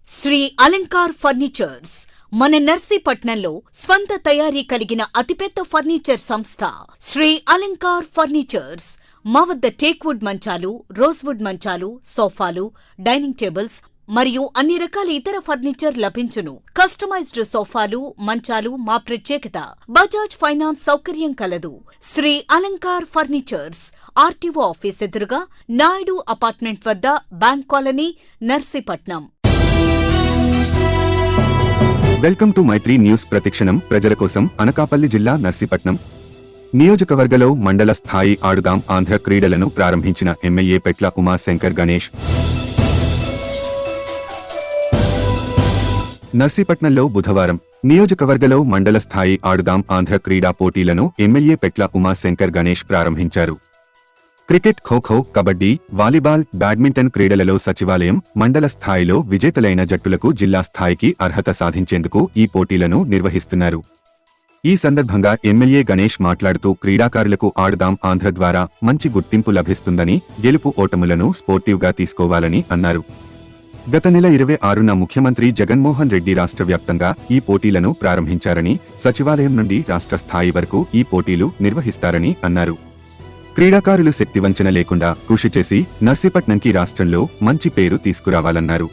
Shri Alankar furnitures మన నర్సీపట్నంలో స్వంత తయారీ కలిగిన అతిపెద్ద ఫర్నిచర్ సంస్థ శ్రీ అలంకార్ ఫర్నిచర్స్. మా వద్ద టేక్వుడ్ మంచాలు, రోజ్వుడ్ మంచాలు, సోఫాలు, డైనింగ్ టేబుల్స్ మరియు అన్ని రకాల ఇతర ఫర్నిచర్ లభించును. కస్టమైజ్డ్ సోఫాలు, మంచాలు మా ప్రత్యేకత. బజాజ్ ఫైనాన్స్ సౌకర్యం కలదు. Shri Alankar furnitures, RTO office ఎదురుగా, నాయుడు అపార్ట్మెంట్ వద్ద, bank colony, Narsipatnam. Welcome to Maitri news. ప్రతిక్షణం ప్రజల కోసం. అనకాపల్లి జిల్లా నర్సీపట్నం నియోజకవర్గంలో మండల స్థాయి ఆడుదాం ఆంధ్ర క్రీడలను ప్రారంభించిన ఎమ్మెల్యే పెట్ల ఉమాశంకర్ గణేష్. నర్సీపట్నంలో బుధవారం నియోజకవర్గంలో మండల స్థాయి ఆడుదాం ఆంధ్ర క్రీడా పోటీలను ఎమ్మెల్యే పెట్ల ఉమాశంకర్ గణేష్ ప్రారంభించారు. Cricket, kho kho, kabaddi, volleyball, badminton క్రీడలలో సచివాలయం, మండల స్థాయిలో విజేతలైన జట్టులకు జిల్లా స్థాయికి అర్హత సాధించేందుకు ఈ పోటీలను నిర్వహిస్తున్నారు. ఈ సందర్భంగా ఎమ్మెల్యే గణేష్ మాట్లాడుతూ క్రీడాకారులకు ఆడుదాం ఆంధ్ర ద్వారా మంచి గుర్తింపు లభిస్తుందని, గెలుపు ఓటములను స్పోర్టివ్గా తీసుకోవాలని అన్నారు. గత నెల 26న ముఖ్యమంత్రి జగన్మోహన్ రెడ్డి రాష్ట్ర వ్యాప్తంగా ఈ పోటీలను ప్రారంభించారని, సచివాలయం నుండి రాష్ట్ర స్థాయి వరకు ఈ పోటీలు నిర్వహిస్తారని అన్నారు. క్రీడాకారులు శక్తివంచన లేకుండా కృషి చేసి నర్సీపట్నంకి రాష్ట్రంలో మంచి పేరు తీసుకురావాలన్నారు.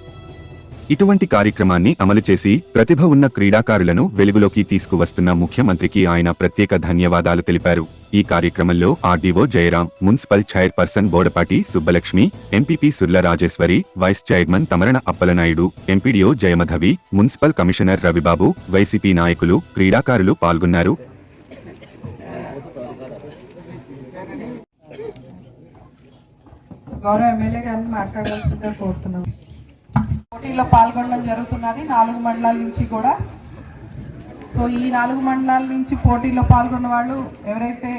ఇటువంటి కార్యక్రమాన్ని అమలు చేసి ప్రతిభ ఉన్న క్రీడాకారులను వెలుగులోకి తీసుకువస్తున్న ముఖ్యమంత్రికి ఆయన ప్రత్యేక ధన్యవాదాలు తెలిపారు. ఈ కార్యక్రమంలో RDO Jayaram, municipal chairperson Bodapati Subbalakshmi, MPP Surla Rajeswari, vice chairman Tamarana Appalanaidu, MPDO Jayamadhavi, municipal commissioner Ravibabu, YCP నాయకులు, క్రీడాకారులు పాల్గొన్నారు. గౌరవ ఎమ్మెల్యే గారిని మాట్లాడాల్సిందిగా కోరుతున్నాం. పోటీలో పాల్గొనడం జరుగుతున్నది 4 మండలాల నుంచి కూడా. సో ఈ 4 మండలాల నుంచి పోటీలో పాల్గొన్న వాళ్ళు ఎవరైతే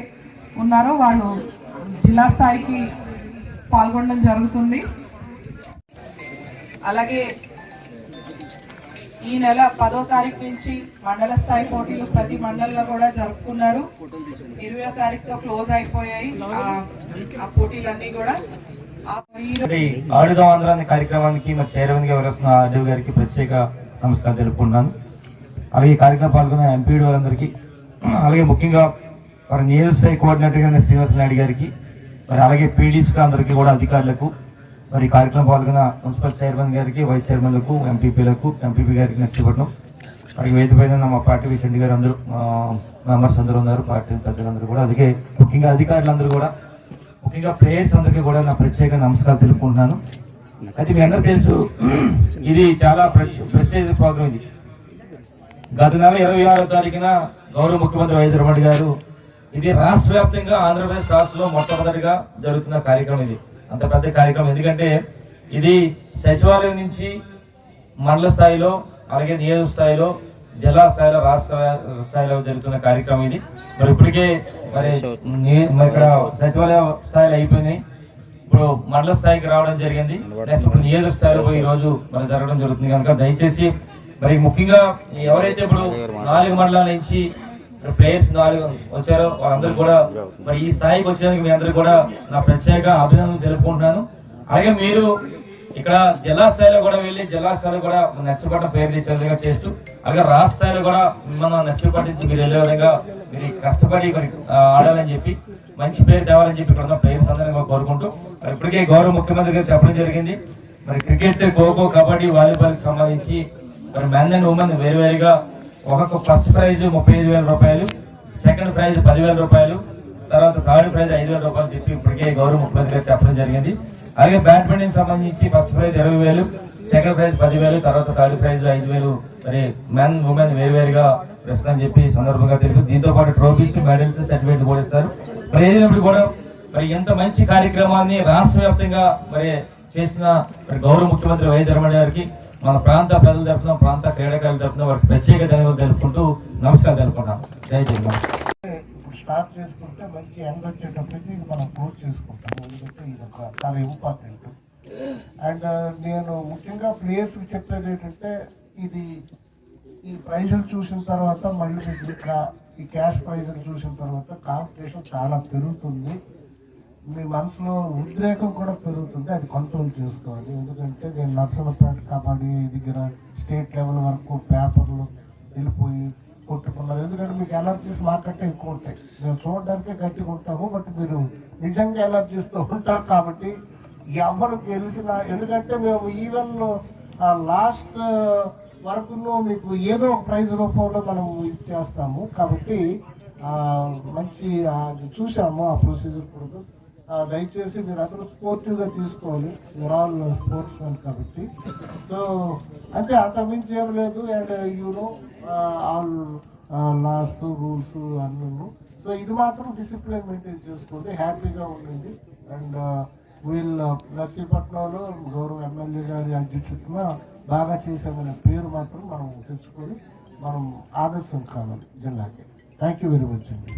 ఉన్నారో వాళ్ళు జిల్లా స్థాయికి పాల్గొనడం జరుగుతుంది. అలాగే ఈ నెల 10వ తారీఖు నుంచి మండల స్థాయి పోటీలు ప్రతి మండలంలో కూడా జరుపుకున్నారు. 20వ తారీఖుతో క్లోజ్ అయిపోయాయి ఆ పోటీలన్నీ కూడా. ఆడుదాం ఆంధ్ర అనే కార్యక్రమానికి మరి చైర్మన్ గా వ్యవహరిస్తున్న ఆర్డీఓ గారికి ప్రత్యేక నమస్కారం తెలుపుకుంటున్నాను. అలాగే ఈ కార్యక్రమం పాల్గొన్న ఎంపీడీ వారందరికీ, అలాగే ముఖ్యంగా మరి నియోజకవర్గ కోఆర్డినేటర్ గారి శ్రీనివాస నాయుడు గారికి, మరి అలాగే పీడీస్ అందరికీ కూడా అధికారులకు, మరి కార్యక్రమం పాల్గొన్న మున్సిపల్ చైర్మన్ గారికి, వైస్ చైర్మన్లకు, ఎంపీపీలకు, ఎంపీపీ గారికి నర్సీపట్నం, అలాగే వేదిక పైన మా పార్టీ విషయండి గారు అందరూ మెంబర్స్ అందరూ ఉన్నారు, పార్టీ పెద్దలందరూ కూడా, అలాగే ముఖ్యంగా అధికారులందరూ కూడా, ముఖ్యంగా ప్లేయర్స్ అందరికీ కూడా నా ప్రత్యేక నమస్కారం తెలుపుకుంటున్నాను. అయితే మీ అందరూ తెలుసు, ఇది చాలా ప్రెస్టేజ్ ప్రోగ్రామ్. ఇది గత నెల 26వ తారీఖున గౌరవ ముఖ్యమంత్రి వైఎస్ జగన్మోహన్ రెడ్డి గారు ఇది రాష్ట్ర వ్యాప్తంగా ఆంధ్రప్రదేశ్ రాష్ట్రంలో మొట్టమొదటిగా జరుగుతున్న కార్యక్రమం. ఇది అంత పెద్ద కార్యక్రమం, ఎందుకంటే ఇది సచివాలయం నుంచి మండల స్థాయిలో, అలాగే నియోజక స్థాయిలో, జిల్లా స్థాయిలో, రాష్ట్ర స్థాయిలో జరుగుతున్న కార్యక్రమం ఇది. మరి ఇప్పటికే మరి ఇక్కడ సచివాలయ స్థాయిలో అయిపోయింది, ఇప్పుడు మండల స్థాయికి రావడం జరిగింది. నెక్స్ట్ ఇప్పుడు నియోజక స్థాయిలో ఈ రోజు మరి జరగడం జరుగుతుంది. కనుక దయచేసి మరి ముఖ్యంగా ఎవరైతే ఇప్పుడు 4 మండలాల నుంచి ప్లేయర్స్ 4 వచ్చారో వాళ్ళందరూ కూడా మరి ఈ స్థాయికి వచ్చేందుకు మీ అందరూ కూడా నా ప్రత్యేక అభినందనలు తెలుపుకుంటున్నాను. అలాగే మీరు ఇక్కడ జిల్లా స్థాయిలో కూడా వెళ్ళి జిల్లా స్థాయిలో కూడా నర్సీపట్నం పేరు తెచ్చేందుగా చేస్తూ, అలాగే రాష్ట్ర స్థాయిలో కూడా మన నర్సీపట్నం నుంచి మీరు వెళ్ళే విధంగా మీరు కష్టపడి ఆడాలని చెప్పి, మంచి పేరు తేవాలని చెప్పి ఇక్కడ ఉన్న ప్లేయర్స్ అందరినీ కోరుకుంటూ, మరి ఇప్పటికే గౌరవ ముఖ్యమంత్రి గారు చెప్పడం జరిగింది. మరి క్రికెట్, ఖోఖో, కబడ్డీ, వాలీబాల్ కి సంబంధించి మరి మెన్ అండ్ ఉమెన్ వేరువేరుగా ఒక్కొక్క ఫస్ట్ ప్రైజ్ 35,000 రూపాయలు, సెకండ్ ప్రైజ్ 10,000 రూపాయలు, తర్వాత థర్డ్ ప్రైజ్ 5,000 రూపాయలు చెప్పి ఇప్పటికే గౌరవ ముఖ్యమంత్రి గారు చెప్పడం జరిగింది. అలాగే బ్యాడ్మింటన్ సంబంధించి ఫస్ట్ ప్రైజ్ 20,000, సెకండ్ ప్రైజ్ 10,000, తర్వాత థర్డ్ ప్రైజ్ 5,000 మరి మెన్ ఉమెన్ వేరువేరుగా ఇస్తారని చెప్పి సందర్భంగా తెలిపి, దీంతో పాటు ట్రోఫీస్, మెడల్స్, సర్టిఫికేట్ కూడా ఇస్తారు. మరి ఏదైనప్పుడు కూడా మరి ఎంత మంచి కార్యక్రమాన్ని రాష్ట్ర వ్యాప్తంగా మరి చేసిన మరి గౌరవ ముఖ్యమంత్రి వైఎస్ జగన్మోహన్ గారికి మన ప్రాంత ప్రజలు తరఫున, ప్రాంత క్రీడాకారుల తరఫున వారికి ప్రత్యేక ధన్యవాదాలు తెలుపుకుంటూ నమస్కారం తెలుపుకుంటాం. ఇప్పుడు స్టార్ట్ చేసుకుంటే మంచి ఎండ్ వచ్చేటప్పటికి మనం క్లోజ్ చేసుకుంటాం. ఎందుకంటే ఇది చాలా ఇంపార్టెంట్. అండ్ నేను ముఖ్యంగా ప్లేయర్స్కి చెప్పేది ఏంటంటే, ఈ ప్రైజులు చూసిన తర్వాత మళ్ళీ ఇంకా ఈ క్యాష్ ప్రైజులు చూసిన తర్వాత కాంపిటీషన్ చాలా పెరుగుతుంది. మీ మనసులో ఉద్రేకం కూడా పెరుగుతుంది, అది కంట్రోల్ చేసుకోవాలి. ఎందుకంటే నేను నర్సనపేట కబడ్డీ దగ్గర స్టేట్ లెవెల్ వరకు పేపర్లు వెళ్ళిపోయి కొట్టుకున్నారు. ఎందుకంటే మీకు ఎలర్జీస్ మాకంటే ఎక్కువ ఉంటాయి. మేము చూడడానికే గట్టిగా ఉంటాము, బట్ మీరు నిజంగా ఎలర్జీస్తో ఉంటారు. కాబట్టి ఎవరు గెలిచినా, ఎందుకంటే మేము ఈవెన్ లాస్ట్ వరకును మీకు ఏదో ఒక ప్రైజ్ రూపంలో మనం ఇచ్చేస్తాము. కాబట్టి మంచి అది చూసాము ఆ ప్రొసీజర్ కూడా. దయచేసి మీరు అందరూ స్పోర్టివ్గా తీసుకోవాలి, మీరు ఆల్ స్పోర్ట్స్ మెన్ కాబట్టి. సో అంటే అంతకుమించి ఏం లేదు. And you know all laws rules అన్నీ. సో ఇది మాత్రం డిసిప్లిన్ మెయింటైన్ చేసుకోండి, హ్యాపీగా ఉండండి. అండ్ వీళ్ళు నర్సీపట్నంలో గౌరవ ఎమ్మెల్యే గారి అధ్యక్షతన బాగా చేసామనే పేరు మాత్రం మనం తెచ్చుకొని మనం ఆదర్శం కావాలి జిల్లాకి. థ్యాంక్ యూ వెరీ మచ్ అండి.